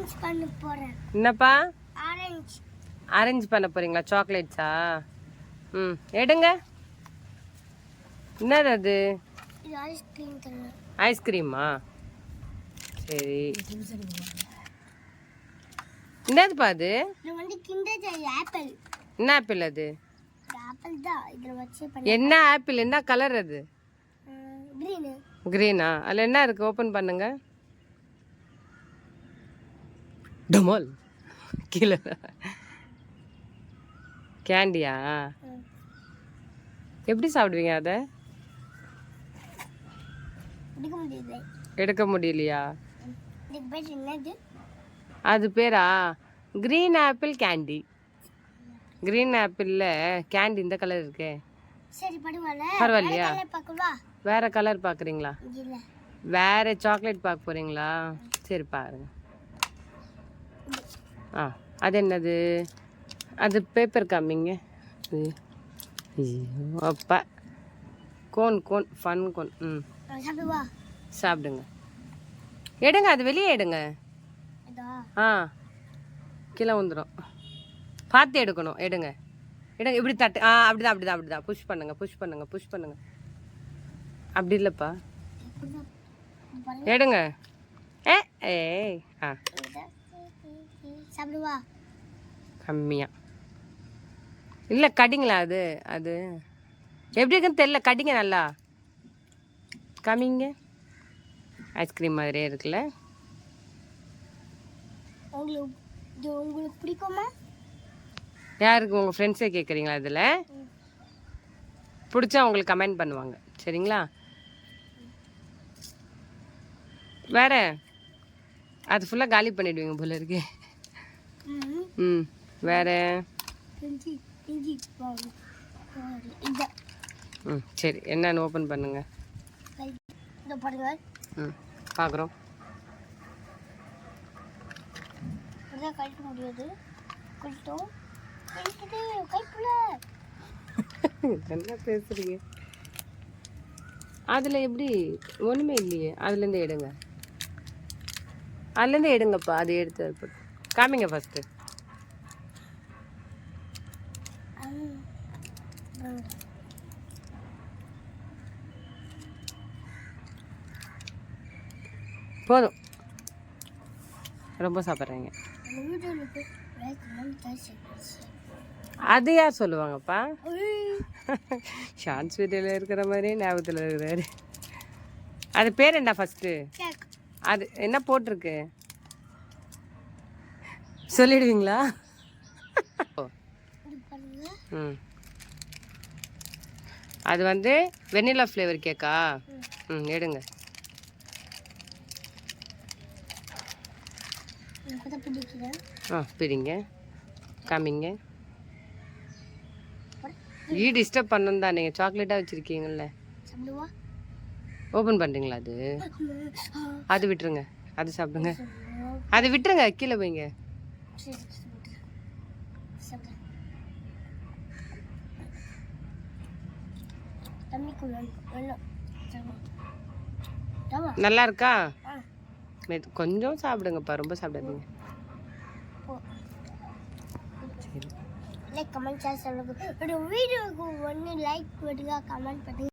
Orange பண்ண போறேன். என்னப்பா? ஆரஞ்சு. ஆரஞ்சு பண்ண போறீங்களா? சாக்லேட்ஸா? ம், எடுங்க. என்னது அது? இது ஐஸ்கிரீம் தரேன். ஐஸ்கிரீமா? சரி. என்னதுப்பா அது? இது வந்து கிண்டர் ஜாய் ஆப்பிள். என்ன ஆப்பிள் அது? ஆப்பிள் தான் இதுல வச்சு பண்ண. என்ன ஆப்பிள்? என்ன கலர் அது? கிரீன். கிரீனா? அதில் என்ன இருக்கு? ஓப்பன் பண்ணுங்க. டமால் கீழே கேண்டியா? எப்படி சாப்பிடுவீங்க அதை? எடுக்க முடியல. எடுக்க முடியலையா? இதுக்கு பேர் என்னது? அது பேரா கிரீன் ஆப்பிள் கேண்டி. கிரீன் ஆப்பிளில் கேண்டி இந்த கலர் இருக்கே. சரி பரவாயில்லையா? பார்க்கவா? வேற கலர் பார்க்குறீங்களா? இல்ல. வேற சாக்லேட் பார்க்க போறீங்களா? சரி பாருங்க. ஆ, அது என்னது? அது பேப்பர் காமிங்க. அப்பா கோன் கோன் ஃபன் கோன். ம், சாப்பிடுவா? சாப்பிடுங்க. எடுங்க, அது வெளியே எடுங்க. ஆ, கீழே வந்துடும். பார்த்து எடுக்கணும். எடுங்க எடுங்க. இப்படி தட்டு. ஆ, அப்படிதான் அப்படிதான் அப்படிதான். புஷ் பண்ணுங்க, புஷ் பண்ணுங்க, புஷ் பண்ணுங்க. அப்படி இல்லைப்பா. எடுங்க. ஏ ஏய். ஆ, சாப்பிடுவா? கம்மியா இல்லை, கடிங்களா? அது அது எப்படி இருக்குன்னு தெரியல. கடிங்க நல்லா. கம்மிங்க. ஐஸ்கிரீம் மாதிரியே இருக்குல்ல. உங்களுக்கு பிடிக்குமா? யாருக்கு? உங்கள் ஃப்ரெண்ட்ஸே கேட்குறீங்களா? இதில் பிடிச்சா உங்களுக்கு கமெண்ட் பண்ணுவாங்க. சரிங்களா? வேற அது ஃபுல்லாக காலி பண்ணிடுவீங்க போல இருக்கு. ம், வேற. ம், சரி. என்னன்னு ஓப்பன் பண்ணுங்க. ம், பார்க்குறோம். கழிக்க முடியாது. என்ன பேசுறீங்க? அதில் எப்படி? ஒன்றுமே இல்லையே. அதுலேருந்து எடுங்க. அதுலேருந்து எடுங்கப்பா. அது எடுத்து காமிங்க ஃபஸ்ட்டு. போதும், ரொம்ப சாப்பிட்றீங்க. அது யார் சொல்லுவாங்கப்பா? ஷார்ட்ஸ் வீடியோவில் இருக்கிற மாதிரியே ஞாபகத்தில் இருக்கிறாரு. அது பேர் என்ன ஃபஸ்ட்டு? அது என்ன போட்டிருக்கு சொல்லிடுவீங்களா? ம், அது வந்து வெண்ணிலா ஃப்ளேவர் கேக்கா? ம், எடுங்க. ஆ, பிடிங்க. காமிங்க. டிஸ்டர்ப் பண்ணணும் தான். நீங்கள் சாக்லேட்டாக வச்சுருக்கீங்கல்ல. ஓப்பன் பண்ணுறீங்களா? அது அது விட்டுருங்க. அது சாப்பிடுங்க. அது விட்டுருங்க. கீழே போய்ங்க. நல்லா இருக்கா? கொஞ்சம் சாப்பிடுங்கப்பா, ரொம்ப சாப்பிடாதீங்க. லைக் கமெண்ட் ஷேர் சொல்லுங்க. வீடியோக்கு ஒன்று லைக் பண்ணுங்க, கமெண்ட் பண்ணுங்க.